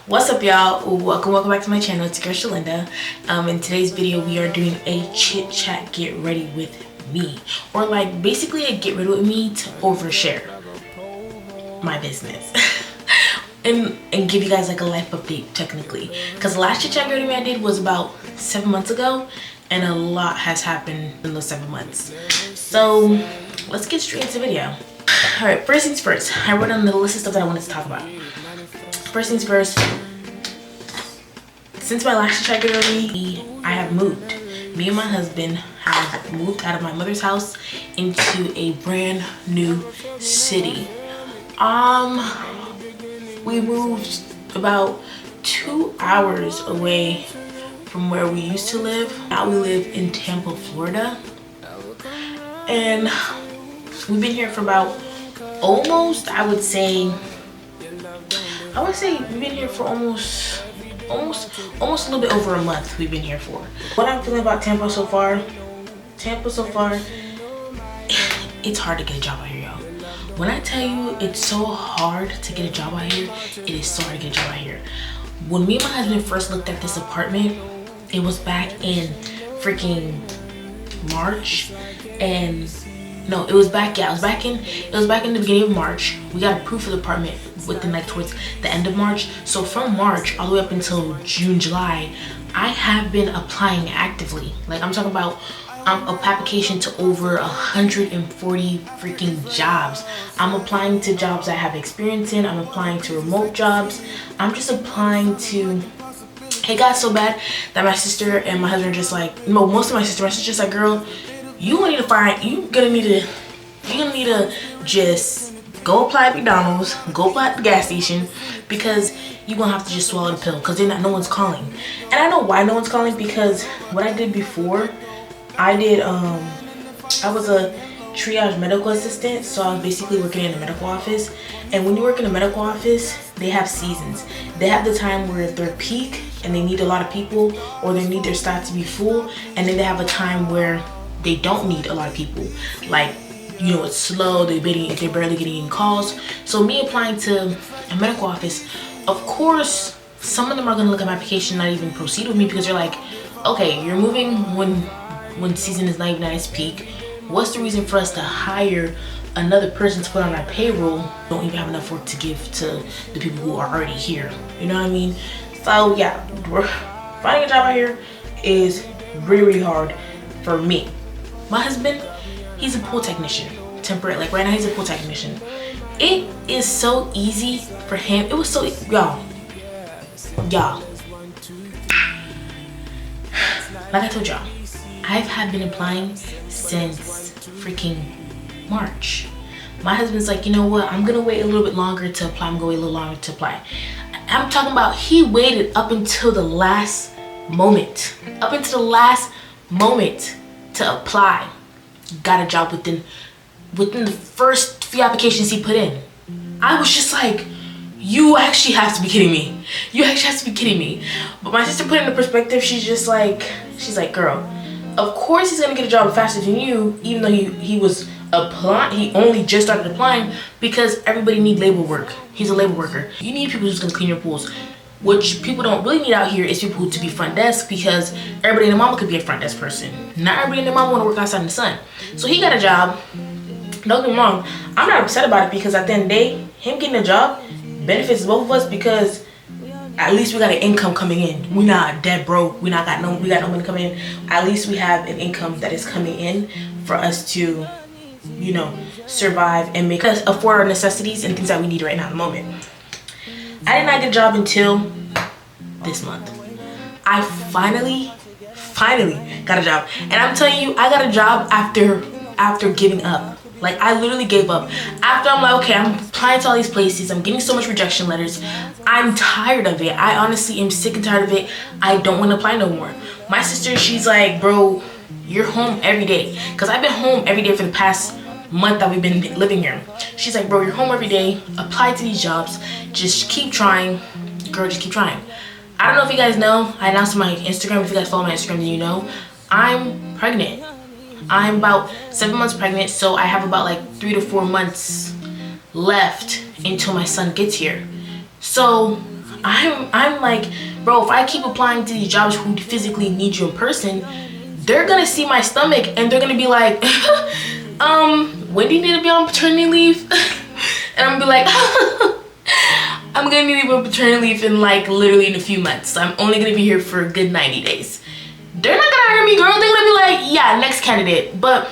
What's up, y'all? Welcome back to my channel. It's CHATTY GRWM. In today's video we are doing a chit chat get ready with me, or like basically a get ready with me to overshare my business and give you guys like a life update technically, because the last chit chat get ready with me I did was about 7 months ago and a lot has happened in those 7 months. So let's get straight into the video. All right, first things first, I wrote on the list of stuff that I wanted to talk about. First things first, since my last chit chat get ready, I have moved. Me and my husband have moved out of my mother's house into a brand new city. We moved about 2 hours away from where we used to live. Now we live in Tampa, Florida, and we've been here for about almost, I would say we've been here for almost a little bit over a month. We've been here for. What I'm feeling about Tampa so far, it's hard to get a job out here, y'all. When I tell you it's so hard to get a job out here, it is so hard to get a job out here. When me and my husband first looked at this apartment, it was back in freaking March, and no, it was back in the beginning of March. We got approved for the apartment within like towards the end of March. So from March all the way up until June, July, I have been applying actively. Like I'm talking about application to over 140 freaking jobs. I'm applying to jobs I have experience in. I'm applying to remote jobs. I'm just applying to. It got so bad that my sister and my husband are just like, no, most of my sister's just like, girl, you're gonna need to just go apply at McDonald's, go apply at the gas station, because you're gonna have to just swallow the pill, because no one's calling. And I know why no one's calling, because what I did before, I was a triage medical assistant, so I was basically working in a medical office. And when you work in a medical office, they have seasons. They have the time where they're peak and they need a lot of people, or they need their staff to be full, and then they have a time where they don't need a lot of people. Like, you know, it's slow, they're barely getting any calls. So me applying to a medical office, of course, some of them are gonna look at my application and not even proceed with me, because they're like, okay, you're moving when season is not even at its peak. What's the reason for us to hire another person to put on our payroll? Don't even have enough work to give to the people who are already here. You know what I mean? So yeah, finding a job out here is really, really hard for me. My husband, he's a pool technician, temporary. Like right now, he's a pool technician. It is so easy for him. It was so, y'all. Like I told y'all, I've been applying since freaking March. My husband's like, you know what? I'm gonna wait a little bit longer to apply. I'm talking about he waited up until the last moment. To apply. Got a job within the first few applications he put in. I was just like, you actually have to be kidding me. But my sister put it into perspective. She's like, girl, of course he's gonna get a job faster than you, even though he was applying. He only just started applying, because everybody needs labor work. He's a labor worker. You need people who's gonna clean your pools. Which people don't really need out here is people to be front desk, because everybody and their mama could be a front desk person. Not everybody and their mama want to work outside in the sun. So he got a job. Don't get me wrong, I'm not upset about it, because at the end of the day, him getting a job benefits both of us, because at least we got an income coming in. We're not dead broke. We got no money coming in. At least we have an income that is coming in for us to, you know, survive and make us afford our necessities and things that we need right now in the moment. I did not get a job until this month. I finally got a job. And I'm telling you, I got a job after giving up. Like, I literally gave up. After I'm like, okay, I'm applying to all these places. I'm getting so much rejection letters. I'm tired of it. I honestly am sick and tired of it. I don't want to apply no more. My sister, she's like, bro, you're home every day. Because I've been home every day for the past month that we've been living here. She's like, bro, you're home every day. Apply to these jobs. Just keep trying. Girl, just keep trying. I don't know if you guys know, I announced on my Instagram. If you guys follow my Instagram, then you know I'm pregnant. I'm about 7 months pregnant, so I have about like 3 to 4 months left until my son gets here. So I'm like, bro, if I keep applying to these jobs who physically need you in person, they're gonna see my stomach and they're gonna be like, when do you need to be on paternity leave? And I'm gonna be like, I'm gonna need to be on paternity leave in like literally in a few months. I'm only gonna be here for a good 90 days. They're not gonna hire me, girl. They're gonna be like, yeah, next candidate. But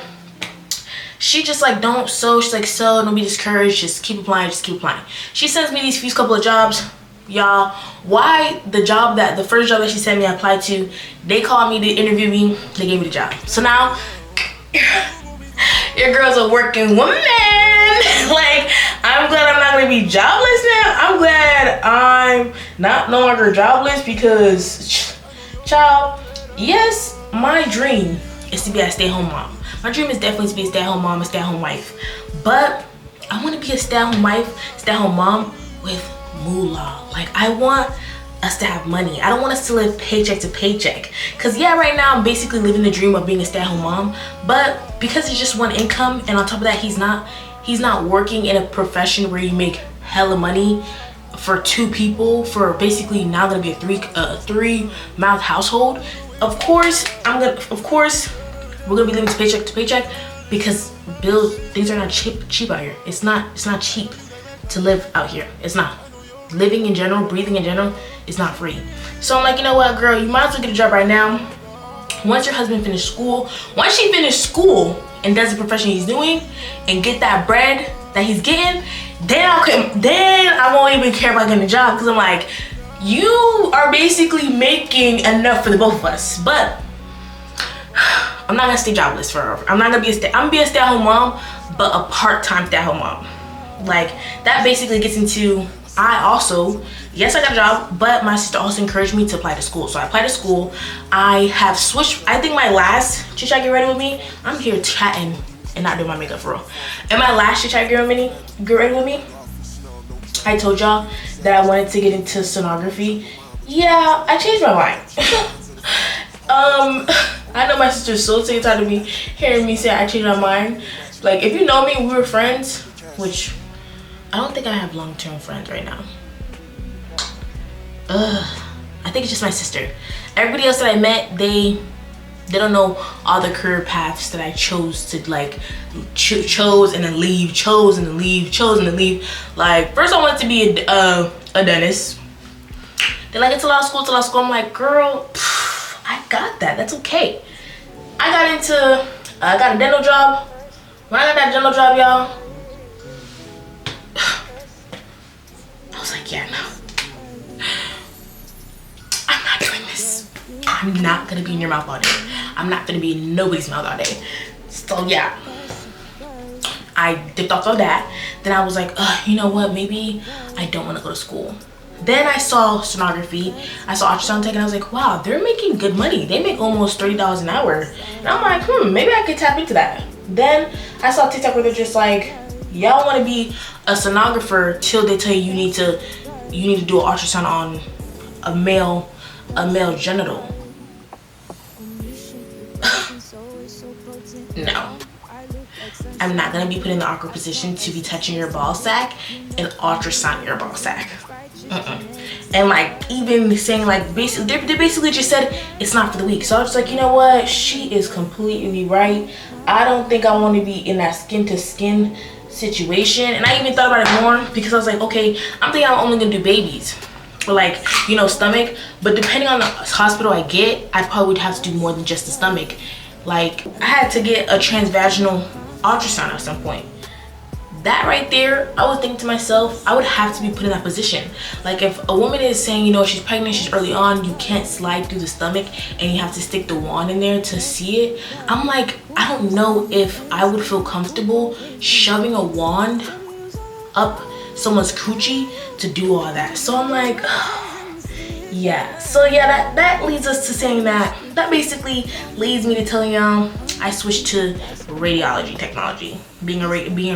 she just like, she's like, don't be discouraged, just keep applying, just keep applying. She sends me these few couple of jobs. Y'all, why the first job that she sent me, I applied to, they called me to interview me, they gave me the job. So now, your girl's a working woman. Like, I'm glad I'm not gonna be jobless now. I'm glad I'm no longer jobless because, child, yes, my dream is to be a stay-at-home mom. My dream is definitely to be a stay-at-home mom, a stay-at-home wife. But I want to be a stay-at-home wife, stay-at-home mom with moolah. Like, I want us to have money. I don't want us to live paycheck to paycheck. Cause yeah, right now I'm basically living the dream of being a stay-at-home mom. But because it's just one income, and on top of that, he's not working in a profession where you make hella money for two people, for basically now gonna be a three-mouth household. Of course, we're gonna be living paycheck to paycheck because things are not cheap out here. It's not cheap to live out here. It's not. Living in general, breathing in general, is not free. So I'm like, you know what, girl, you might as well get a job right now. Once your husband finishes school, once she finishes school and does the profession he's doing and get that bread that he's getting, then I won't even care about getting a job, because I'm like, you are basically making enough for the both of us. But I'm not gonna stay jobless forever. I'm gonna be a stay-at-home mom, but a part-time stay-at-home mom. Like, that basically gets into, yes, I got a job, but my sister also encouraged me to apply to school. So I applied to school. I have switched, I think my last Chit Chat Get Ready With Me, I'm here chatting and not doing my makeup for real. And my last Chit Chat Get Ready With Me, I told y'all that I wanted to get into sonography. Yeah, I changed my mind. I know my sister's so sick and tired of me hearing me say I changed my mind. Like, if you know me, we were friends, which I don't think I have long-term friends right now. I think it's just my sister. Everybody else that I met, they don't know all the career paths that I chose to, like, chose and then leave, chose and then leave, chose and then leave. Like, first I wanted to be a dentist. They're like, it's a lot of school, it's a lot of school. I'm like, girl, I got that, that's okay. I got a dental job. When I got that dental job, y'all, I was like, yeah, no. I'm not doing this. I'm not gonna be in your mouth all day. I'm not gonna be in nobody's mouth all day. So yeah, I dipped off of that. Then I was like, you know what, maybe I don't want to go to school. Then I saw sonography, I saw ultrasound tech, and I was like, wow, they're making good money. They make almost $30 an hour. And I'm like, maybe I could tap into that. Then I saw TikTok where they're just like, y'all want to be a sonographer till they tell you you need to do an ultrasound on a male genital. No, I'm not gonna be put in the awkward position to be touching your ball sack and ultrasound your ball sack. And like, even saying like, they basically just said it's not for the weak. So I was like, you know what, she is completely right. I don't think I want to be in that skin to skin situation. And I even thought about it more because I was like, okay, I'm thinking I'm only gonna do babies or like, you know, stomach. But depending on the hospital I get, I probably would have to do more than just the stomach. Like, I had to get a transvaginal ultrasound at some point. That right there, I was thinking to myself, I would have to be put in that position. Like, if a woman is saying, you know, she's pregnant, she's early on, you can't slide through the stomach and you have to stick the wand in there to see it. I'm like, I don't know if I would feel comfortable shoving a wand up someone's coochie to do all that. So I'm like, yeah. So yeah, that leads us to saying that basically leads me to telling y'all I switched to radiology technology, being a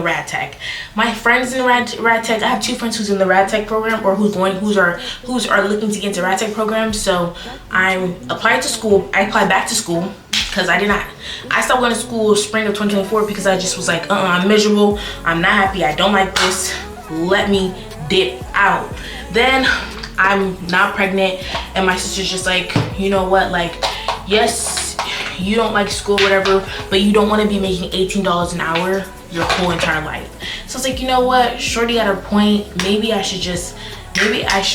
rad tech. My friends in rad tech, I have two friends who's in the rad tech program, or who are looking to get into rad tech programs. So I applied back to school because I stopped going to school spring of 2024 because I just was like, I'm miserable, I'm not happy, I don't like this, let me dip out. Then I'm not pregnant, and my sister's just like, you know what, like, yes, you don't like school, whatever, but you don't want to be making $18 an hour your whole entire life. So it's like, you know what, shorty at her point, maybe I should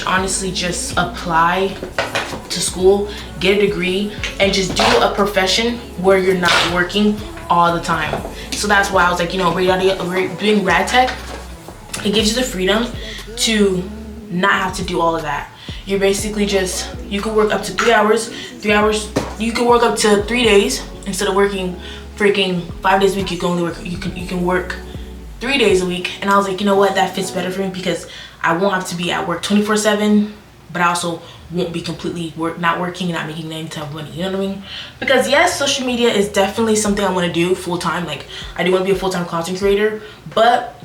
honestly just apply to school, get a degree, and just do a profession where you're not working all the time. So that's why I was like, you know, doing rad tech, it gives you the freedom to not have to do all of that. You're basically just, you can work up to 3 hours, you can work up to 3 days instead of working freaking 5 days a week. You can work 3 days a week. And I was like, you know what, that fits better for me because I won't have to be at work 24/7, but I also won't be completely not working and not making any type of money, you know what I mean? Because yes, social media is definitely something I want to do full-time. Like, I do want to be a full-time content creator, but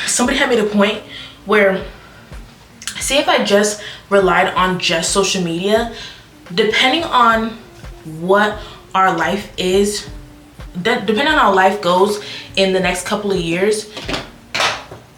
somebody had made a point where, say if I just relied on just social media, depending on what our life is, depending on how life goes in the next couple of years,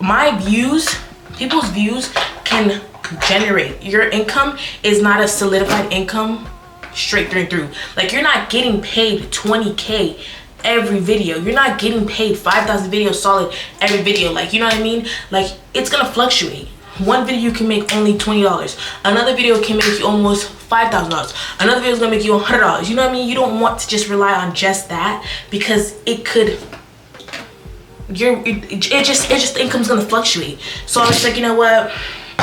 my views, people's views can generate. Your income is not a solidified income straight through and through. Like, you're not getting paid 20K every video. You're not getting paid 5,000 videos solid every video. Like, you know what I mean? Like, it's gonna fluctuate. One video can make only $20. Another video can make you almost $5,000. Another video is gonna make you $100. You know what I mean? You don't want to just rely on just that, because it could, the income's gonna fluctuate. So I was like, you know what?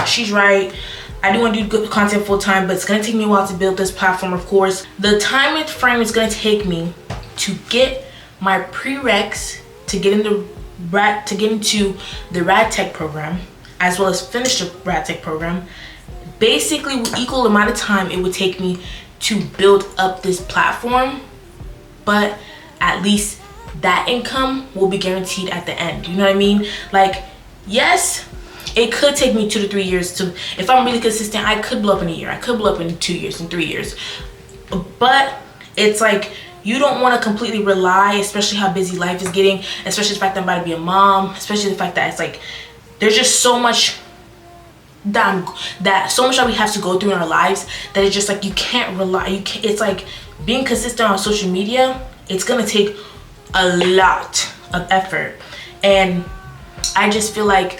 She's right. I do want to do good content full time, but it's gonna take me a while to build this platform. Of course, the time frame is gonna take me to get my prereqs to get into the rad tech program, as well as finish the rad tech program. Basically, with equal amount of time it would take me to build up this platform, but at least that income will be guaranteed at the end. You know what I mean? Like, yes, it could take me 2 to 3 years to, if I'm really consistent, I could blow up in a year, I could blow up in 2 years, in 3 years. But it's like, you don't want to completely rely, especially how busy life is getting, especially the fact that I'm about to be a mom, especially the fact that it's like, there's just so much that we have to go through in our lives, that it's just like, you can't rely, it's like being consistent on social media, it's gonna take a lot of effort. And I just feel like,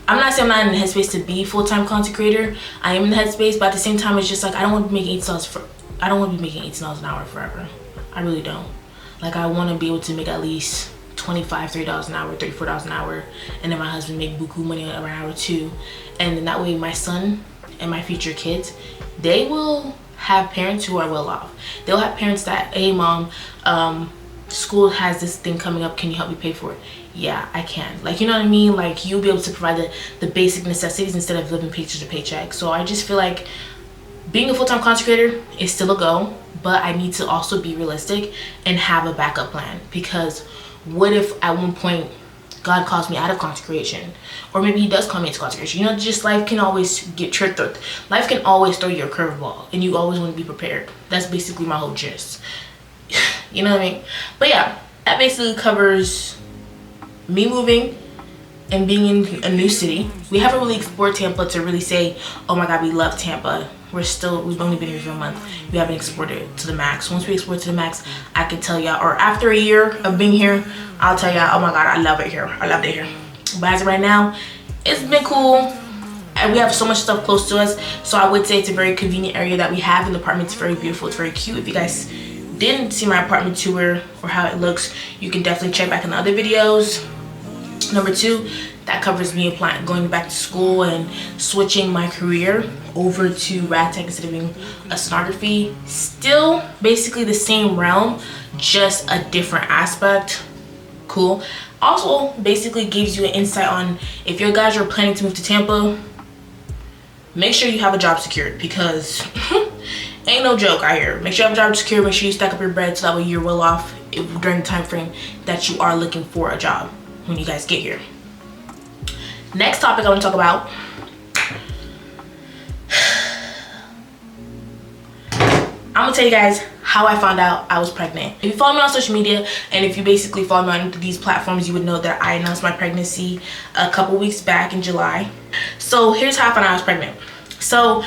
I'm not saying I'm not in the headspace to be full-time content creator. I am in the headspace, but at the same time, it's just like, I don't want to be making $18 an hour forever. I really don't. Like, I want to be able to make at least $25, $30 an hour, $34 an hour, and then my husband make buku money an hour too. And then that way my son and my future kids, they will have parents who are well off. They'll have parents that, hey mom, school has this thing coming up, can you help me pay for it? Yeah, I can. Like, you know what I mean? Like, you'll be able to provide the basic necessities instead of living paycheck to paycheck. So I just feel like being a full-time content creator is still a go, but I need to also be realistic and have a backup plan. Because what if at one point God calls me out of content creation, or maybe he does call me into content creation? You know, just life can always life can always throw you a curveball, and you always want to be prepared. That's basically my whole gist. You know what I mean? But yeah, that basically covers me moving and being in a new city. We haven't really explored Tampa to really say, oh my god, we love Tampa. We've only been here for a month. We haven't explored it to the max. Once we explore it to the max, I can tell y'all, or after a year of being here, I'll tell y'all, oh my god, I love it here. I loved it here. But as of right now, it's been cool. And we have so much stuff close to us. So I would say it's a very convenient area that we have. And the apartment's very beautiful. It's very cute. If you guys didn't see my apartment tour or how it looks, you can definitely check back in the other videos. Number 2, that covers me applying, going back to school and switching my career over to rad tech instead of being a sonography. Still basically the same realm, just a different aspect. Cool. Also basically gives you an insight on, if you guys are planning to move to Tampa, make sure you have a job secured, because ain't no joke out here. Make sure you have a job secured. Make sure you stack up your bread so that way you're well off during the time frame that you are looking for a job when you guys get here. Next topic I want to talk about, I'm I'm gonna tell you guys how I found out I was pregnant. If you follow me on social media and if you basically follow me on these platforms, you would know that I announced my pregnancy a couple weeks back in July. So here's how I found out I was pregnant. So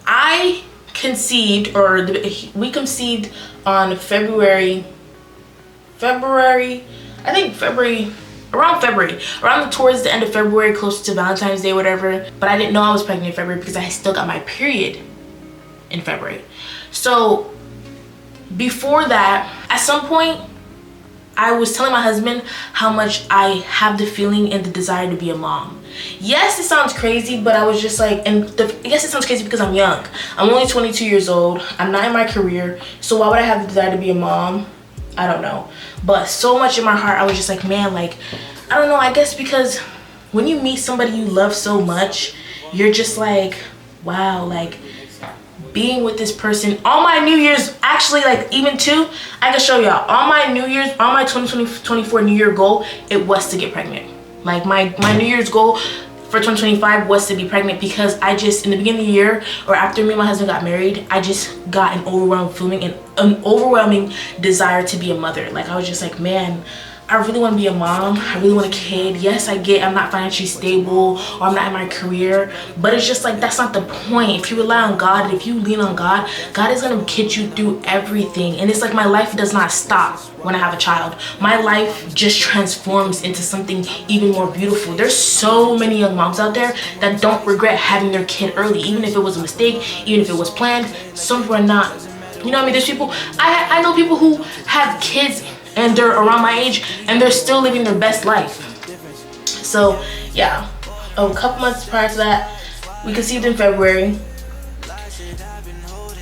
I conceived, or we conceived on February, around towards the end of February, close to Valentine's Day, whatever. But I didn't know I was pregnant in February because I still got my period in February. So before that, at some point, I was telling my husband how much I have the feeling and the desire to be a mom. Yes, it sounds crazy, but I was just like, yes, it sounds crazy because I'm young. I'm only 22 years old. I'm not in my career. So why would I have the desire to be a mom? I don't know. But so much in my heart, I was just like, man, like, I don't know. I guess because when you meet somebody you love so much, you're just like, wow, like, being with this person on my New Year's, actually, like, even too, I can show y'all on my New Year's, on my 2024 New Year goal, it was to get pregnant. Like my New Year's goal for 2025 was to be pregnant, because I just, in the beginning of the year, or after me and my husband got married, I just got an overwhelming desire to be a mother. Like, I was just like, man, I really want to be a mom. I really want a kid. Yes, I get I'm not financially stable, or I'm not in my career, but it's just like, that's not the point. If you rely on God, and if you lean on God, God is going to get you through everything. And it's like, my life does not stop when I have a child. My life just transforms into something even more beautiful. There's so many young moms out there that don't regret having their kid early, even if it was a mistake, even if it was planned. Some people are not. You know what I mean? There's people, I know people who have kids and they're around my age and they're still living their best life. So yeah, a couple months prior to that, we conceived in February.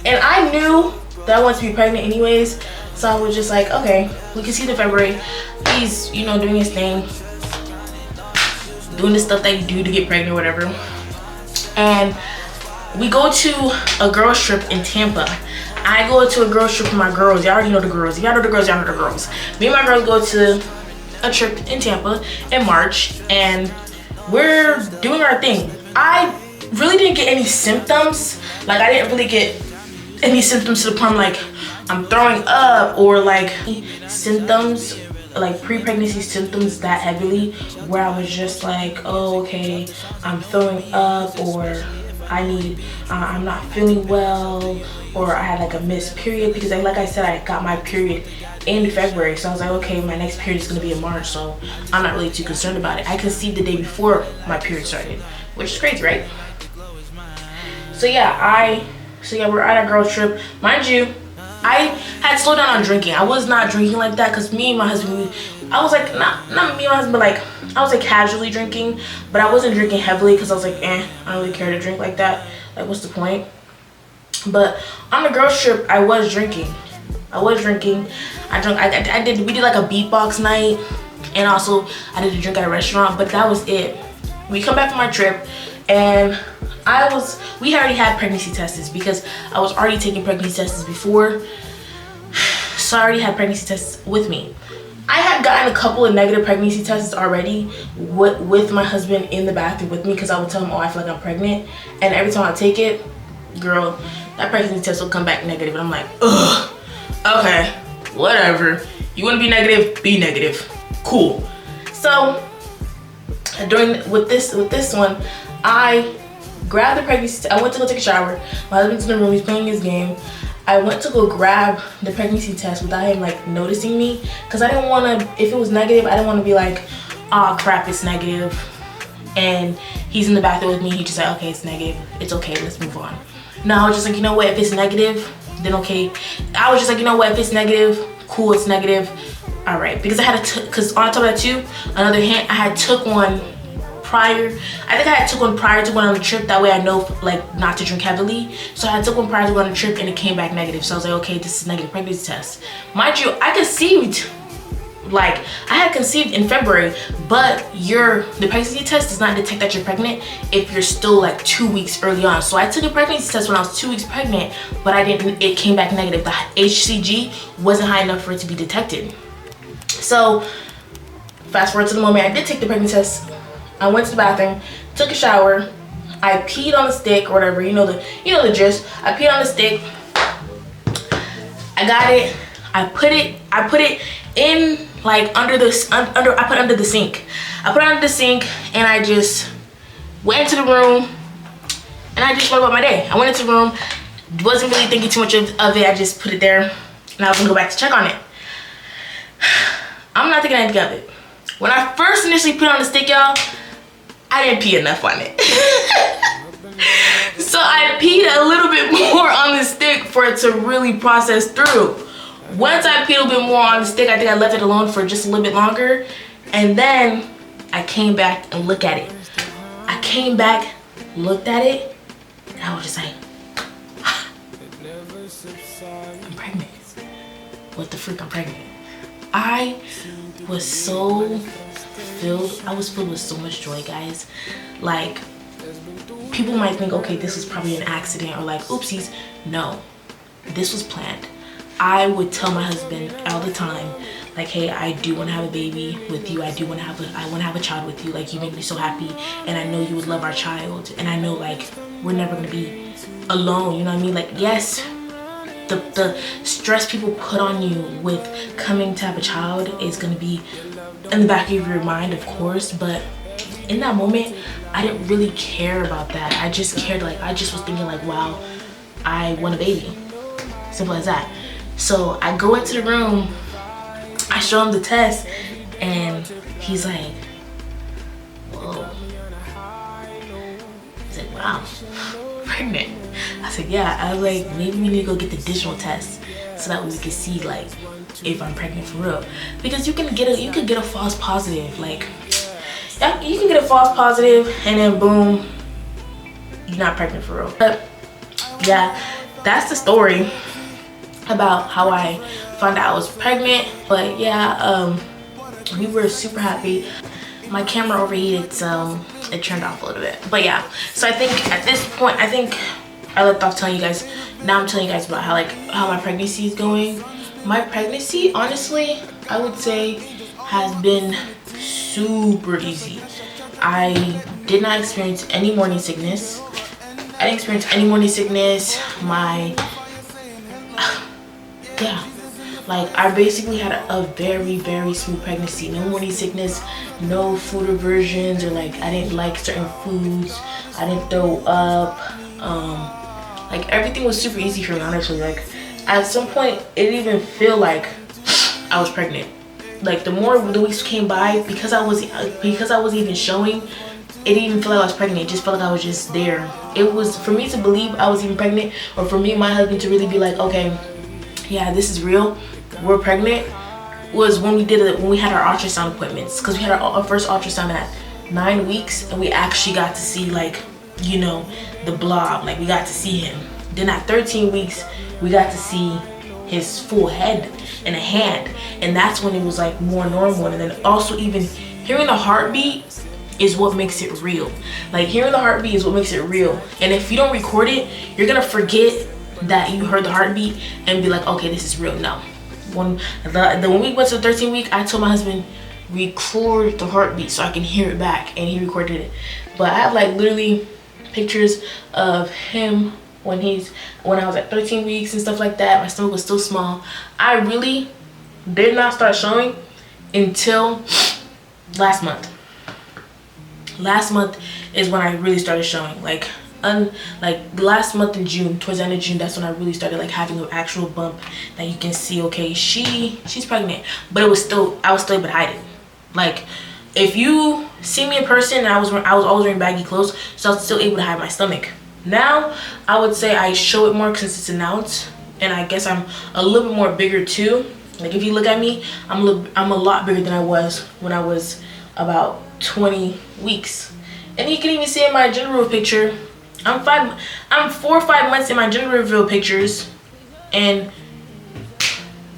And I knew that I wanted to be pregnant anyways. So I was just like, okay, we conceived in February. He's, you know, doing his thing, doing the stuff that you do to get pregnant or whatever. And we go to a girls trip in Tampa. I go to a girls trip with my girls. Y'all already know the girls. If y'all know the girls, y'all know the girls. Me and my girls go to a trip in Tampa in March, and we're doing our thing. I really didn't get any symptoms. Like, I didn't really get any symptoms to the point like I'm throwing up, or like symptoms, like pre-pregnancy symptoms that heavily, where I was just like, oh, okay, I'm throwing up, or I'm not feeling well, or I had like a missed period, because like I said, I got my period in February. So I was like, okay, my next period is gonna be in March, so I'm not really too concerned about it. I conceived the day before my period started, which is crazy, right? So yeah, we're at a girls trip. Mind you, I had slowed down on drinking. I was not drinking like that, because me and my husband, I was like, not me and my husband, but like, I was like casually drinking, but I wasn't drinking heavily, because I was like, I don't really care to drink like that. Like, what's the point? But on the girls trip, I was drinking. We did like a beatbox night, and also I did a drink at a restaurant, but that was it. We come back from our trip, and we already had pregnancy tests, because I was already taking pregnancy tests before. So I already had pregnancy tests with me. I had gotten a couple of negative pregnancy tests already with my husband in the bathroom with me, because I would tell him, oh, I feel like I'm pregnant. And every time I take it, girl, that pregnancy test will come back negative. And I'm like, ugh, okay, whatever. You want to be negative? Be negative. Cool. So with this one, I grabbed the pregnancy. I went to go take a shower. My husband's in the room. He's playing his game. I went to go grab the pregnancy test without him like noticing me, because I didn't want to, if it was negative, I didn't want to be like, oh crap, it's negative, and he's in the bathroom with me. He just like, okay, it's negative, it's okay, let's move on. No, I was just like, you know what, if it's negative, then okay. I was just like, you know what, if it's negative, cool, it's negative, all right. Because I had because on top of that too, another hint, I had took one prior. I think I had took one prior to going on the trip. That way I know like not to drink heavily. So I took one prior to going on the trip, and it came back negative. So I was like, okay, this is negative pregnancy test. Mind you, I conceived, like I had conceived in February, but the pregnancy test does not detect that you're pregnant if you're still like 2 weeks early on. So I took a pregnancy test when I was 2 weeks pregnant, but it came back negative. The HCG wasn't high enough for it to be detected. So fast forward to the moment I did take the pregnancy test. I went to the bathroom, took a shower, I peed on the stick or whatever, you know the gist. I peed on the stick, I got it. I put it in like under the sink. I put it under the sink and I just went into the room and I just went about my day. I went into the room, wasn't really thinking too much of it. I just put it there and I was gonna go back to check on it. I'm not thinking anything of it. When I first initially put it on the stick, y'all, I didn't pee enough on it. So I peed a little bit more on the stick for it to really process through. Once I peed a little bit more on the stick, I think I left it alone for just a little bit longer. And then I came back and looked at it. I came back, looked at it, and I was just like, I'm pregnant. What the freak, I'm pregnant. I was so filled. I was filled with so much joy, guys. Like, people might think, okay, this was probably an accident or like, oopsies. No, this was planned. I would tell my husband all the time, like, hey, I do want to have a baby with you. I want to have a child with you. Like, you make me so happy, and I know you would love our child, and I know like we're never gonna be alone. You know what I mean? Like, yes, the stress people put on you with coming to have a child is gonna be in the back of your mind, of course, but in that moment, I didn't really care about that. I just cared, like, I just was thinking like, wow, I want a baby. Simple as that. So I go into the room, I show him the test, and he's like, whoa. He's like, wow, pregnant. I said, yeah. I was like, maybe we need to go get the additional test so that we can see like if I'm pregnant for real. Because you could get a false positive. Like, yeah, you can get a false positive and then boom, you're not pregnant for real. But yeah, that's the story about how I found out I was pregnant. But yeah, we were super happy. My camera overheated, so it turned off a little bit. But yeah, so I think at this point, I think I left off telling you guys. Now I'm telling you guys about how my pregnancy is going. My pregnancy, honestly, I would say has been super easy. I did not experience any morning sickness. I didn't experience any morning sickness. Yeah, like I basically had a very, very smooth pregnancy. No morning sickness, no food aversions, or like I didn't like certain foods. I didn't throw up. Like everything was super easy for me, honestly. Like at some point, it didn't even feel like I was pregnant. Like the more the weeks came by, because I wasn't even showing, it didn't even feel like I was pregnant. It just felt like I was just there. It was for me to believe I was even pregnant, or for me and my husband to really be like, okay, yeah, this is real, we're pregnant, was when we had our ultrasound appointments. Because we had our first ultrasound at 9 weeks, and we actually got to see, like, you know, the blob. Like we got to see him. Then at 13 weeks, we got to see his full head and a hand, and that's when it was like more normal. And then also even hearing the heartbeat is what makes it real. Like hearing the heartbeat is what makes it real. And if you don't record it, you're gonna forget that you heard the heartbeat and be like, okay, this is real. No. When we went to the 13th week, I told my husband, record the heartbeat so I can hear it back, and he recorded it. But I have like literally pictures of him when I was at 13 weeks and stuff like that. My stomach was still small. I really did not start showing until last month. Last month is when I really started showing. Like last month in June, towards the end of June, that's when I really started like having an actual bump that you can see, okay, she's pregnant. But I was still able to hide it. Like if you see me in person, and I was always wearing baggy clothes, so I was still able to hide my stomach. Now I would say I show it more since it's announced, and I guess I'm a little bit more bigger too. Like if you look at me, I'm a lot bigger than I was when I was about 20 weeks. And you can even see in my gender reveal picture, I'm 4 or 5 months in my gender reveal pictures, and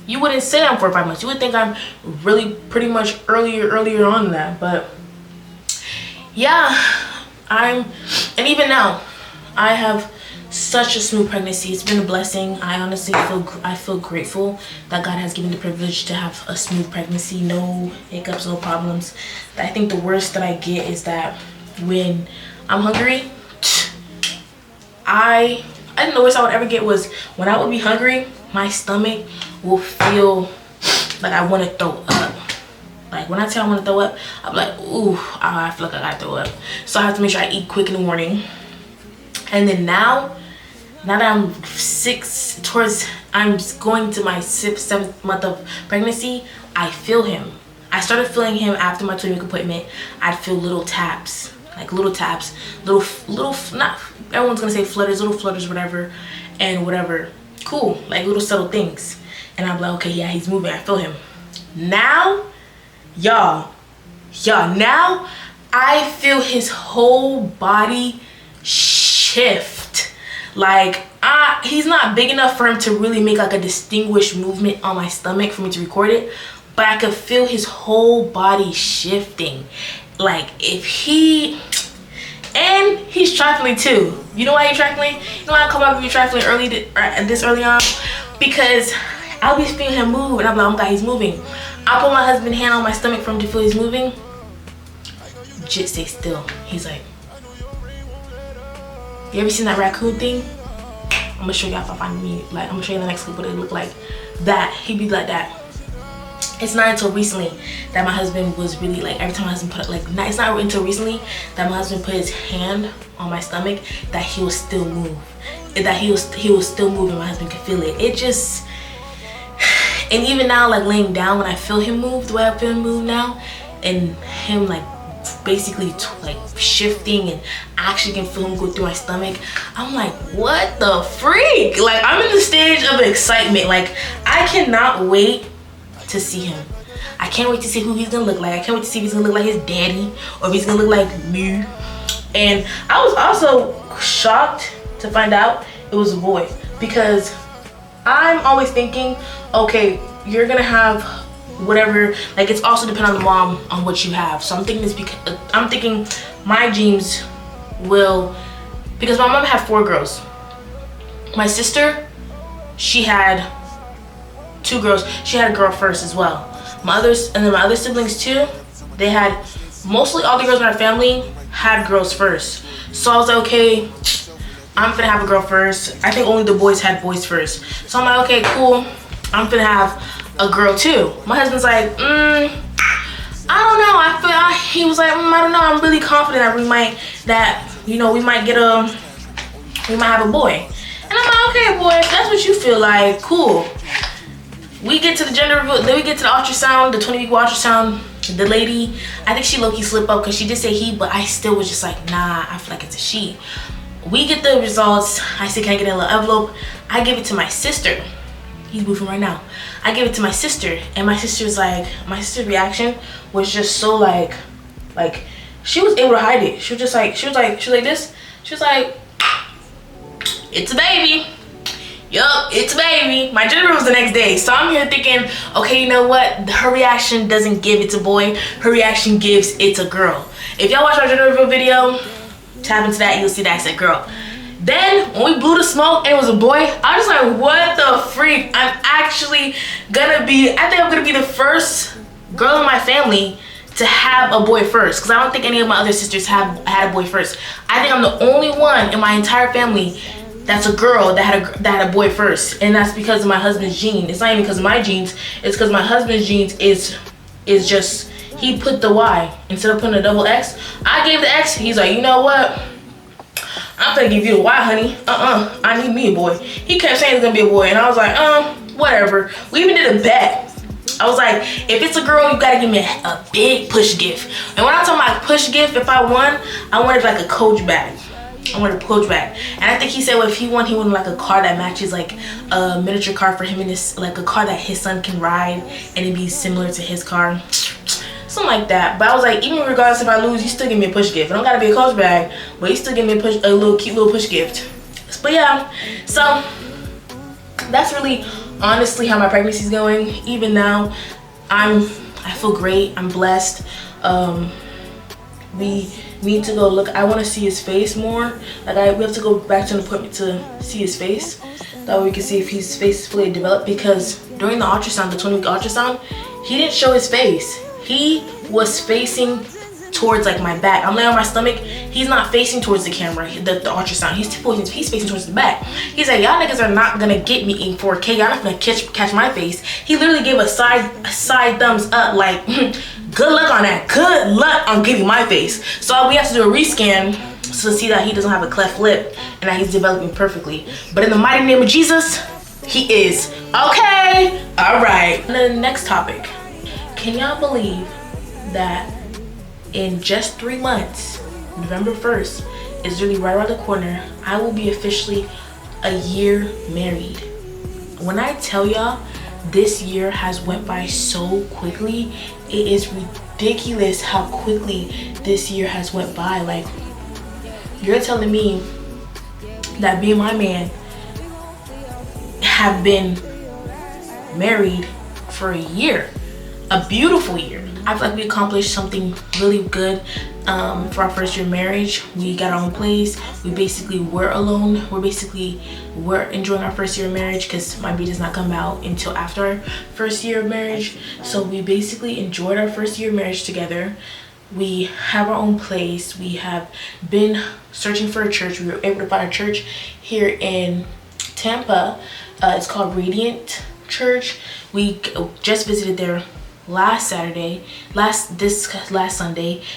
you wouldn't say I'm 4 or 5 months. You would think I'm really pretty much earlier on than that. But yeah, and even now, I have such a smooth pregnancy. It's been a blessing. I honestly feel grateful that God has given the privilege to have a smooth pregnancy. No hiccups, no problems. I think the worst that I get is that when I'm hungry, I I think the worst I would ever get was when I would be hungry, my stomach will feel like I want to throw up. Like when I tell I want to throw up, I'm like, ooh, I feel like I gotta throw up. So I have to make sure I eat quick in the morning. And then now that I'm I'm going to my 7th month of pregnancy, I feel him. I started feeling him after my 20-week appointment. I'd feel little taps, little, not everyone's gonna say flutters, little flutters, whatever, cool, like little subtle things. And I'm like, okay, yeah, he's moving, I feel him. Now, y'all, now I feel his whole body shift. Like, he's not big enough for him to really make like a distinguished movement on my stomach for me to record it, but I could feel his whole body shifting. Like and he's trifling too. You know why he's trifling? You know why I come up with you trifling this early on? Because I'll be feeling him move and I'm like, oh my God, he's moving. I'll put my husband's hand on my stomach for him to feel he's moving. Just stay still. He's like, you ever seen that raccoon thing? I'm gonna show y'all if I find me. Like, I'm gonna show you the next clip what it looked like. That he'd be like that. It's not until recently that my husband was really like, every time my husband put it's not until recently that my husband put his hand on my stomach that he will still move. That he was still moving. My husband could feel it. It just, and even now, like laying down, when I feel him move the way I feel him move now, and him like basically like shifting, and I actually can feel him go through my stomach, I'm like, what the freak? Like, I'm in the stage of excitement. Like, I cannot wait to see him. I can't wait to see who he's gonna look like. I can't wait to see if he's gonna look like his daddy or if he's gonna look like me. And I was also shocked to find out it was a boy, because I'm always thinking, okay, you're gonna have whatever, like it's also dependent on the mom on what you have. So I'm thinking this because I'm thinking my genes will, because my mom had 4 girls. My sister, she had 2 girls. She had a girl first as well. My other siblings too, they had, mostly all the girls in our family had girls first. So I was like, okay, I'm gonna have a girl first. I think only the boys had boys first. So I'm like, okay, cool, I'm gonna have a girl too. My husband's like, I don't know. He was like, I don't know. I'm really confident that we might have a boy. And I'm like, okay, boy, if that's what you feel like, cool. We get to the gender reveal, then we get to the ultrasound, the 20-week ultrasound. The lady, I think she low-key slipped up because she did say he, but I still was just like, nah, I feel like it's a she. We get the results. I say, can I get a little envelope? I give it to my sister. He's moving right now. I give it to my sister, and my sister's reaction was just so like she was able to hide it. She was like this. She was like, it's a baby. Yup, it's a baby. My gender was the next day. So I'm here thinking, okay, you know what? Her reaction doesn't give it's a boy. Her reaction gives it's a girl. If y'all watch my gender reveal video, tap into that, you'll see that I said girl. Then when we blew the smoke and it was a boy, I was like, what the freak? I think I'm gonna be the first girl in my family to have a boy first, because I don't think any of my other sisters had a boy first. I think I'm the only one in my entire family that's a girl that had a boy first, and that's because of my husband's gene. It's not even because of my genes. It's because my husband's genes is just, he put the Y instead of putting a double X. I gave the X. He's like, you know what? I'm gonna give you a Y, honey. I need me a boy. He kept saying it's gonna be a boy, and I was like, whatever. We even did a bet. I was like, if it's a girl, you gotta give me a big push gift. And when I told my push gift, if I won, I wanted like a Coach bag. I wanted a Coach bag. And I think he said, well, if he won, he wanted like a car that matches, like a miniature car for him, and this, like a car that his son can ride and it'd be similar to his car. Something like that. But I was like, even regardless if I lose, you still give me a push gift. It don't gotta be a Coach bag, but you still give me a cute little push gift. But yeah, so that's really honestly how my pregnancy's going. Even now, I feel great. I'm blessed. We need to go look. I want to see his face more. Like we have to go back to an appointment to see his face. That way we can see if his face is fully developed, because during the ultrasound, the 20-week ultrasound, he didn't show his face. He was facing towards like my back. I'm laying on my stomach. He's not facing towards the camera, the ultrasound. He's facing towards the back. He's like, y'all niggas are not gonna get me in 4K. Y'all not gonna catch my face. He literally gave a side thumbs up, like, good luck on that. Good luck on getting my face. So we have to do a rescan to see that he doesn't have a cleft lip and that he's developing perfectly. But in the mighty name of Jesus, he is. Okay, all right. And then the next topic. Can y'all believe that in just 3 months, November 1st is really right around the corner, I will be officially a year married. When I tell y'all, this year has went by so quickly. It is ridiculous how quickly this year has went by. Like, you're telling me that me and my man have been married for a year, a beautiful year. I feel like we accomplished something really good for our first year of marriage. We got our own place. We basically were alone. We're enjoying our first year of marriage because my baby does not come out until after our first year of marriage. So we basically enjoyed our first year of marriage together. We have our own place. We have been searching for a church. We were able to find a church here in Tampa. It's called Radiant Church. We just visited there last Sunday,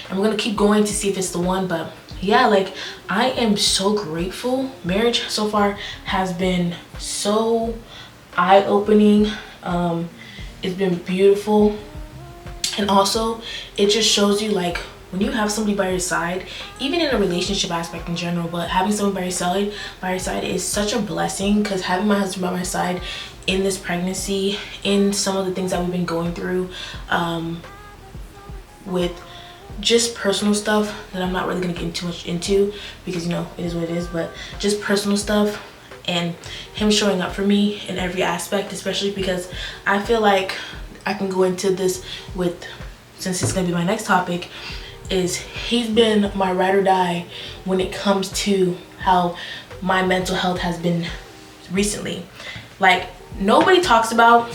and we're gonna keep going to see if it's the one. But yeah, like, I am so grateful. Marriage so far has been so eye-opening. It's been beautiful. And also, it just shows you, like, when you have somebody by your side, even in a relationship aspect in general, but having someone by your side is such a blessing. Because having my husband by my side in this pregnancy, in some of the things that we've been going through, with just personal stuff that I'm not really gonna get too much into, because, you know, it is what it is, but just personal stuff, and him showing up for me in every aspect, especially because I feel like I can go into this with, since it's gonna be my next topic, is he's been my ride or die when it comes to how my mental health has been recently. Like, nobody talks about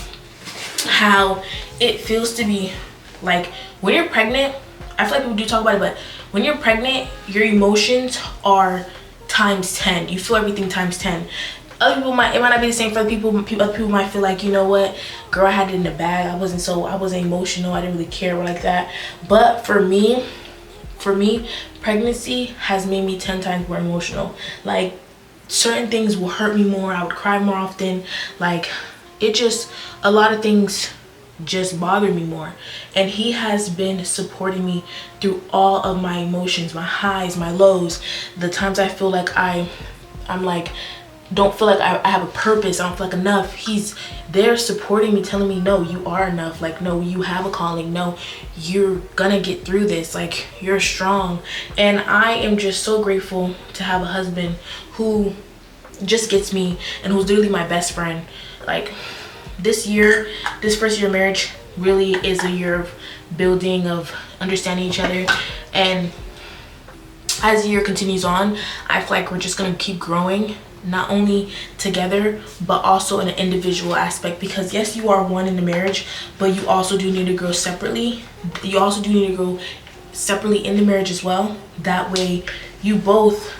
how it feels to be, like, when you're pregnant. I feel like people do talk about it, but when you're pregnant, your emotions are times 10. You feel everything times 10. Other people it might not be the same for other people. Other people might feel like, you know what, girl, I had it in the bag. I wasn't emotional. I didn't really care like that. But for me, pregnancy has made me 10 times more emotional. Like, certain things will hurt me more. I would cry more often. Like, a lot of things just bother me more. And he has been supporting me through all of my emotions, my highs, my lows, the times I feel like I'm like, don't feel like I have a purpose, I don't feel like enough. He's there supporting me, telling me, no, you are enough. Like, no, you have a calling. No, you're gonna get through this. Like, you're strong. And I am just so grateful to have a husband who just gets me and who's literally my best friend. Like, this first year of marriage really is a year of building, of understanding each other. And as the year continues on, I feel like we're just gonna keep growing, not only together but also in an individual aspect. Because yes, you are one in the marriage, but you also do need to grow separately. You also do need to grow separately in the marriage as well. That way you both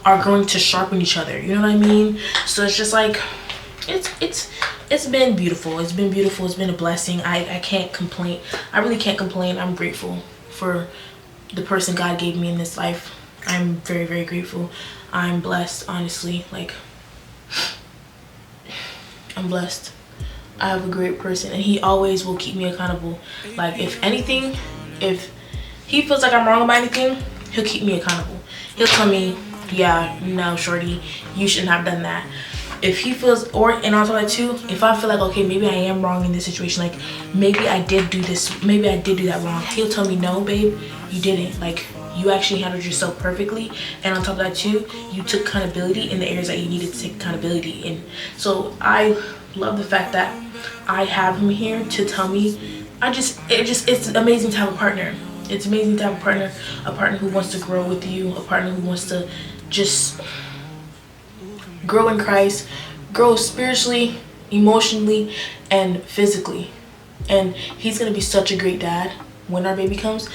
are growing to sharpen each other, you know what I mean? So it's just like, it's been beautiful. It's been beautiful. It's been a blessing. I can't complain. I really can't complain. I'm grateful for the person God gave me in this life. I'm very, very grateful. I'm blessed, honestly. Like, I'm blessed. I have a great person, and he always will keep me accountable. Like, if anything, if he feels like I'm wrong about anything, he'll keep me accountable. He'll tell me, yeah, no, shorty, you shouldn't have done that. If he feels, and on top of that too, if I feel like, okay, maybe I am wrong in this situation, like, maybe I did do this, maybe I did do that wrong, he'll tell me, no, babe, you didn't. Like, you actually handled yourself perfectly. And on top of that too, you took accountability in the areas that you needed to take accountability in. So I love the fact that I have him here to tell me. It's amazing to have a partner. It's amazing to have a partner who wants to grow with you, a partner who wants to just grow in Christ, grow spiritually, emotionally, and physically. And he's gonna be such a great dad. when our baby comes,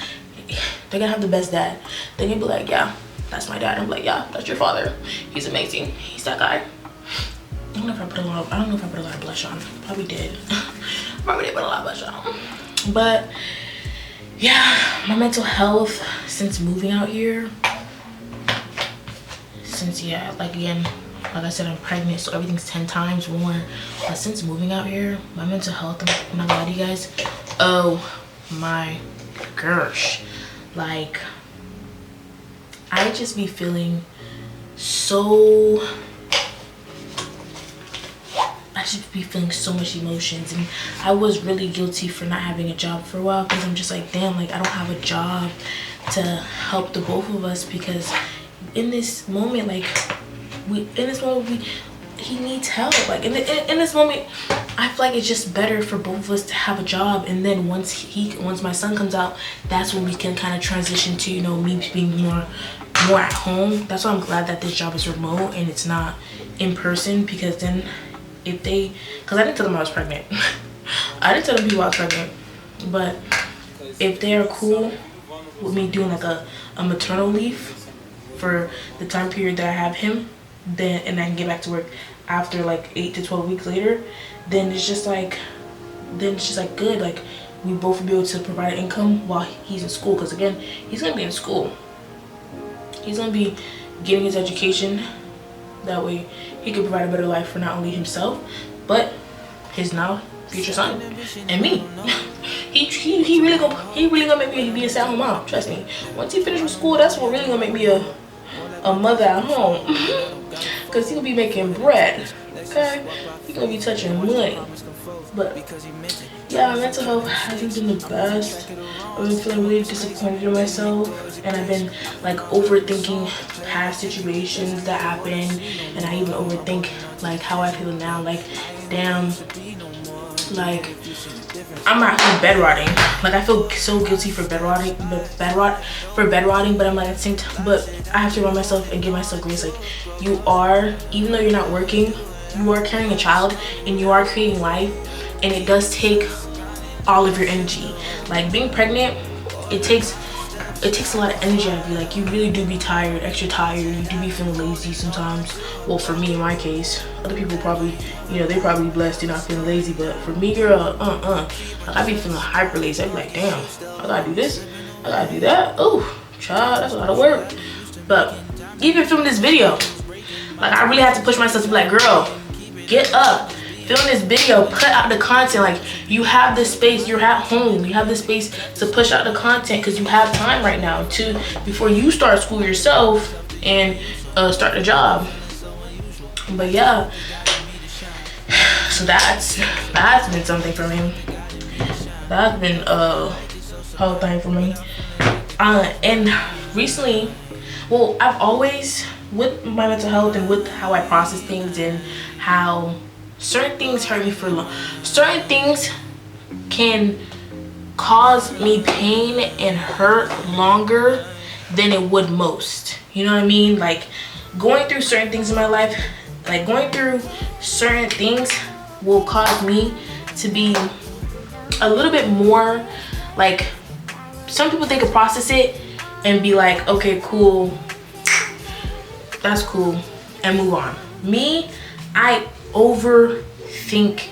they're gonna have the best dad. They're gonna be like, yeah, that's my dad. I'm like, yeah, that's your father. He's amazing. He's that guy. I don't know if I put a lot of blush on. Probably did. Probably did put a lot of blush on. But yeah, my mental health since moving out here, like again, like I said, I'm pregnant, so everything's 10 times more. But since moving out here, my mental health, I'm not gonna lie to you guys, oh my gosh, like I just be feeling so, so much emotions. And I was really guilty for not having a job for a while, because I'm just like, damn, like I don't have a job to help the both of us, because in this moment, like he needs help. Like in this moment, I feel like it's just better for both of us to have a job, and then once my son comes out, that's when we can kind of transition to, you know, me being more at home. That's why I'm glad that this job is remote and it's not in person, because then because I didn't tell them I was pregnant. I didn't tell them people I was pregnant, but if they are cool with me doing like a maternal leave for the time period that I have him, then, and I can get back to work after like 8 to 12 weeks later, then it's just like good. Like we both will be able to provide income while he's in school, because again, he's gonna be in school. He's gonna be getting his education. That way he can provide a better life for not only himself, but his now future son and me. he really gonna make me be a stay-at-home mom. Trust me. Once he finishes with school, that's what really gonna make me a mother at home. Cause he gonna be making bread. Okay, he gonna be touching money. But yeah, mental health hasn't been the best. I've been feeling really disappointed in myself, and I've been like overthinking past situations that happened, and I even overthink like how I feel now. Like damn, like I'm actually bed rotting. Like I feel so guilty for bed rotting, but I'm like at the same time, but I have to remind myself and give myself grace. Like you are, even though you're not working, you are carrying a child and you are creating life, and it does take all of your energy. Like being pregnant, it takes a lot of energy out of you. Like you really do be tired, extra tired. You do be feeling lazy sometimes. Well, for me, in my case, other people probably, you know, they're probably blessed, they're not feeling lazy. But for me, girl, like I be feeling hyper lazy. I be like, damn, I gotta do this, I gotta do that. Oh, child, that's a lot of work. But even filming this video, like I really had to push myself to be like, girl, get up. Film this video, put out the content. Like you have the space, you're at home, you have the space to push out the content, because you have time right now to, before you start school yourself and start a job. But yeah, so that's been something for me. That's been a whole thing for me. And recently, well, I've always, with my mental health and with how I process things and how certain things hurt me for long. Certain things can cause me pain and hurt longer than it would most. You know what I mean? Like going through certain things in my life, like going through certain things will cause me to be a little bit more like, some people, they can process it and be like, okay, cool, that's cool, and move on. Me, I overthink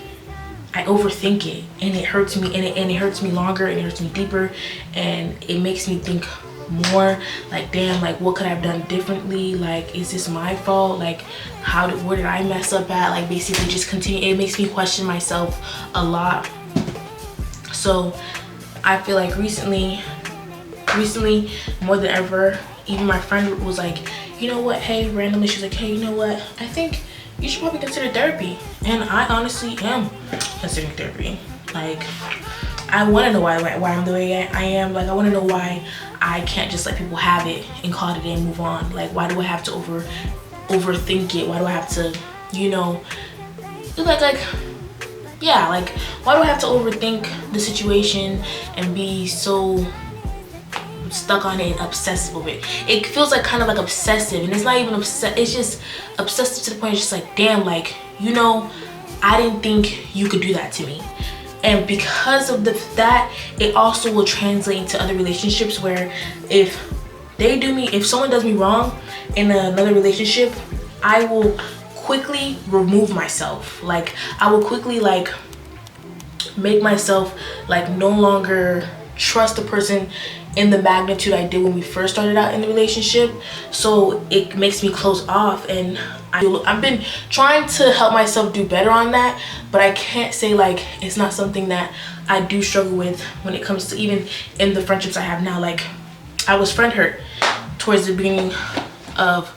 it, and it hurts me, and it hurts me longer, and it hurts me deeper, and it makes me think more like, damn, like what could I have done differently? Like, is this my fault? Like where did I mess up at? Like basically just continue, it makes me question myself a lot. So I feel like recently more than ever, even my friend was like, you know what, hey, randomly she's like, hey, you know what, I think you should probably consider therapy. And I honestly am considering therapy. Like I want to know why I'm the way I am. Like I want to know why I can't just let people have it and call it a day and move on. Like why do I have to overthink it? Why do I have to, you know, like yeah, like why do I have to overthink the situation and be so stuck on it and obsessive with it? It feels like kind of like obsessive, and it's not even it's just obsessive to the point it's just like, damn, like, you know, I didn't think you could do that to me. And because of that, it also will translate into other relationships where if someone does me wrong in another relationship, I will quickly remove myself. Like I will quickly like make myself like no longer trust the person in the magnitude I did when we first started out in the relationship. So it makes me close off, and I've been trying to help myself do better on that, but I can't say like it's not something that I do struggle with when it comes to even in the friendships I have now. Like I was friend hurt towards the beginning of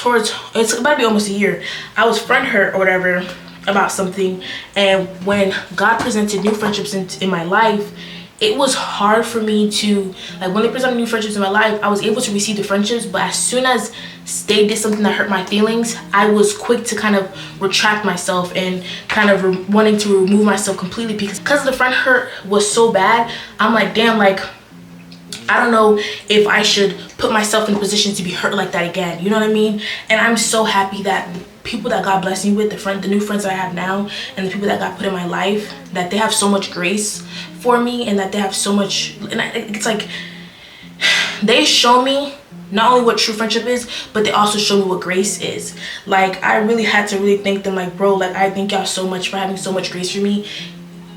it's about to be almost a year. I was friend hurt or whatever about something, and when God presented new friendships in my life, it was hard for me to, like, when they presented new friendships in my life, I was able to receive the friendships, but as soon as they did something that hurt my feelings, I was quick to kind of retract myself and kind of wanting to remove myself completely, because the friend hurt was so bad. I'm like, damn, like I don't know if I should put myself in a position to be hurt like that again, you know what I mean? And I'm so happy that the people that God blessed me with, the new friends that I have now, and the people that God put in my life, that they have so much grace for me, and that they have so much, and it's like they show me not only what true friendship is, but they also show me what grace is. Like I really had to really thank them, like, bro, like I thank y'all so much for having so much grace for me,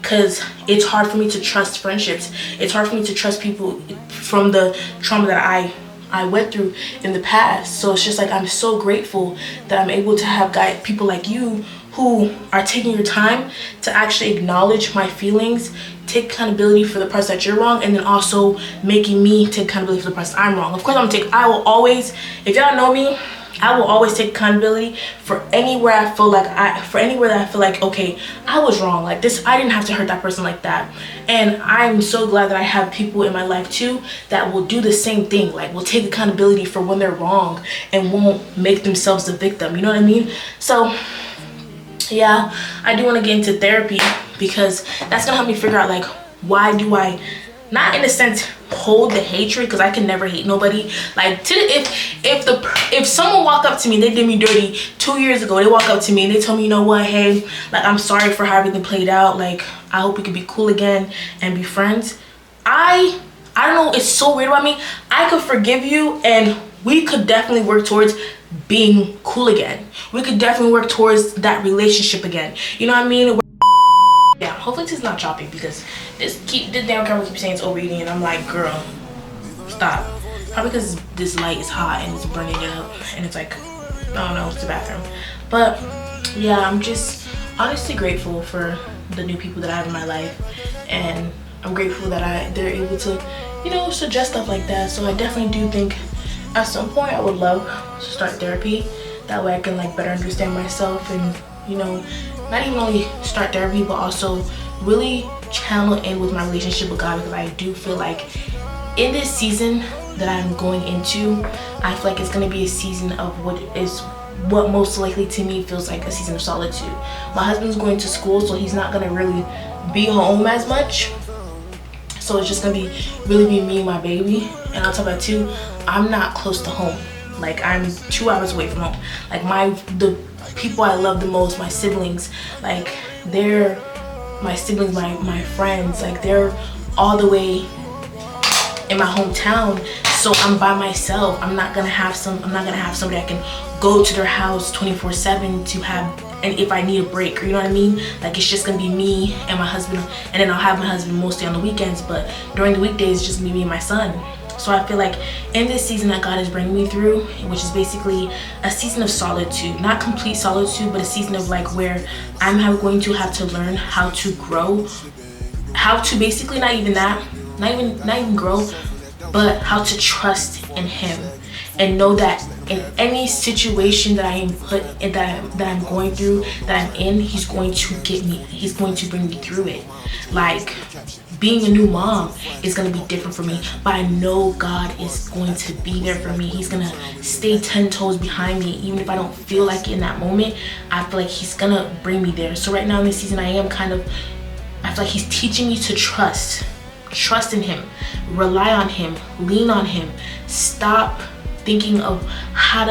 because it's hard for me to trust friendships. It's hard for me to trust people from the trauma that I went through in the past. So it's just like I'm so grateful that I'm able to have people like you who are taking your time to actually acknowledge my feelings, take accountability for the parts that you're wrong, and then also making me take accountability for the parts I'm wrong. Of course, I will always, if y'all know me, I will always take accountability for anywhere I feel like, okay, I was wrong. Like this, I didn't have to hurt that person like that. And I'm so glad that I have people in my life too that will do the same thing. Like will take accountability for when they're wrong and won't make themselves the victim. You know what I mean? So yeah, I do want to get into therapy, because that's gonna help me figure out like, why do I not, in a sense, hold the hatred, because I can never hate nobody. Like if someone walked up to me, they did me dirty 2 years ago, they walk up to me and they tell me, you know what, hey, like I'm sorry for how everything played out, like I hope we could be cool again and be friends. I don't know, it's so weird about me. I could forgive you and we could definitely work towards being cool again. We could definitely work towards that relationship again. You know what I mean? Yeah, hopefully this is not choppy, because this damn camera keeps saying it's overeating, and I'm like, girl, stop. Probably because this light is hot and it's burning it up, and it's like, I don't know, it's the bathroom. But yeah, I'm just honestly grateful for the new people that I have in my life, and I'm grateful that they're able to, you know, suggest stuff like that. So I definitely do think at some point I would love to start therapy. That way I can like better understand myself, and you know, not even only start therapy, but also really channel in with my relationship with God, because I do feel like in this season that I'm going into, I feel like it's going to be a season of what most likely to me feels like a season of solitude. My husband's going to school, so he's not going to really be home as much. So it's just going to really be me and my baby. And on top of that too, I'm not close to home. Like I'm 2 hours away from home. Like the people I love the most, my siblings, like they're my siblings, my friends, like they're all the way in my hometown. So I'm by myself. I'm not gonna have somebody I can go to their house 24/7 to have, and if I need a break, you know what I mean? Like it's just gonna be me and my husband, and then I'll have my husband mostly on the weekends, but during the weekdays it's just me and my son. So I feel like in this season that God is bringing me through, which is basically a season of solitude, not complete solitude, but a season of like where I'm going to have to learn how to grow, how to basically not even grow, but how to trust in Him, and know that in any situation that I am put in, that I'm going through, that I'm in, He's going to get me. He's going to bring me through it. Like being a new mom is going to be different for me, but I know God is going to be there for me. He's going to stay 10 toes behind me, even if I don't feel like it in that moment. I feel like He's going to bring me there. So right now in this season, I feel like He's teaching me to trust in Him, rely on Him, lean on Him, stop thinking of how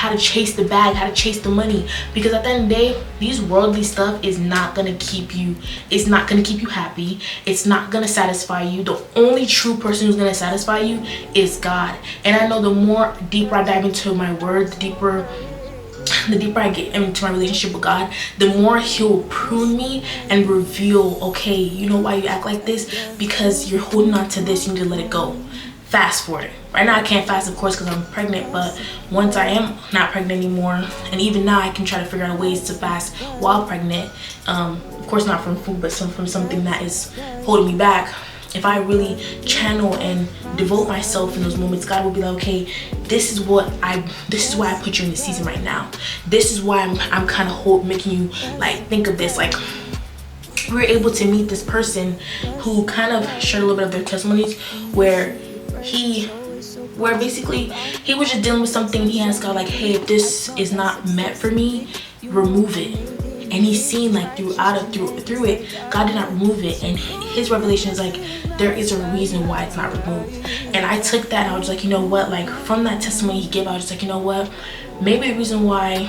how to chase the bag, how to chase the money, because at the end of the day, these worldly stuff is not gonna keep you, it's not gonna keep you happy, it's not gonna satisfy you. The only true person who's gonna satisfy you is God. And I know the more deeper I dive into my word, the deeper I get into my relationship with God, the more he'll prune me and reveal, okay, you know why you act like this? Because you're holding on to this, you need to let it go. Fast forward. Right now I can't fast, of course, because I'm pregnant, but once I am not pregnant anymore, and even now I can try to figure out ways to fast while pregnant, of course not from food, but from something that is holding me back. If I really channel and devote myself in those moments, God will be like, okay, this is why I put you in the season right now. This is why I'm kind of making you like think of this. Like, we were able to meet this person who kind of shared a little bit of their testimonies, where basically he was just dealing with something. He asked God, like, hey, if this is not meant for me, remove it. And he's seen, like, through it, God did not remove it. And his revelation is like, there is a reason why it's not removed. And I took that and I was like, you know what, like, from that testimony he gave, I was just like, you know what, maybe the reason why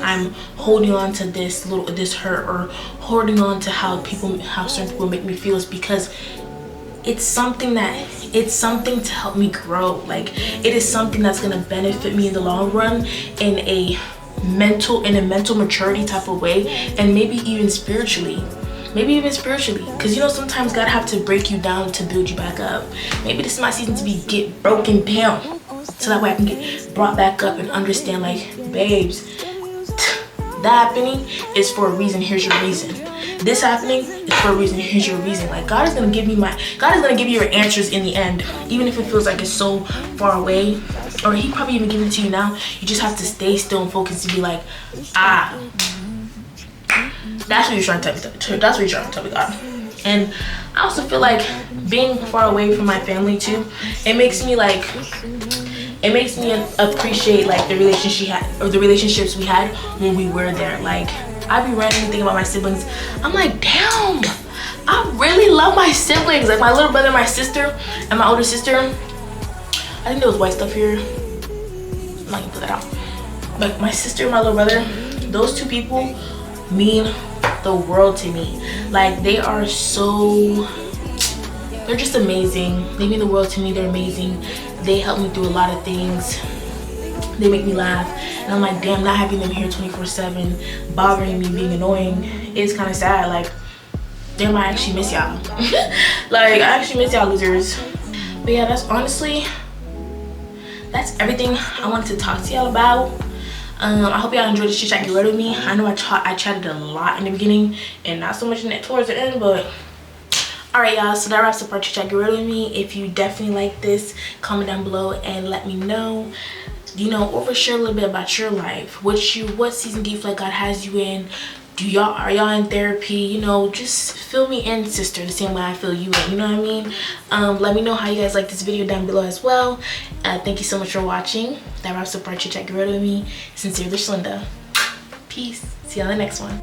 I'm holding on to this hurt, or holding on to how certain people make me feel, is because it's something to help me grow. Like, it is something that's gonna benefit me in the long run, in a mental maturity type of way, and maybe even spiritually, because you know, sometimes God have to break you down to build you back up. Maybe this is my season to get broken down, so that way I can get brought back up and understand, like, babes, that happening is for a reason. Here's your reason. This happening is for a reason. Here's your reason. Like, God is gonna give you your answers in the end, even if it feels like it's so far away, or he probably even giving it to you now. You just have to stay still and focus to be like, that's what you're trying to tell me. That's what you're trying to tell me, God. And I also feel like being far away from my family too, it makes me appreciate, like, the relationships we had when we were there. Like, I be randomly thinking about my siblings. I'm like, damn, I really love my siblings. Like, my little brother, my sister, and my older sister. I think there was white stuff here. I'm not gonna put that out. But my sister and my little brother, those two people mean the world to me. Like, they're just amazing. They mean the world to me. They're amazing. They help me through a lot of things. They make me laugh, and I'm like, damn, not having them here 24/7, bothering me, being annoying, is kind of sad. Like, damn, I actually miss y'all. Like, I actually miss y'all losers. But yeah, that's everything I wanted to talk to y'all about. I hope y'all enjoyed this chit chat get ready with me. I know I chatted a lot in the beginning and not so much towards the end, but alright, y'all, so that wraps up our chit chat get ready with me. If you definitely like this, comment down below and let me know. You know, overshare a little bit about your life. What season do you feel like God has you in? Are y'all in therapy? You know, just fill me in, sister, the same way I feel you in. You know what I mean? Let me know how you guys like this video down below as well. Thank you so much for watching. That wraps up our chit chat get ready with me. Sincerely, Shalinda. Peace. See you on the next one.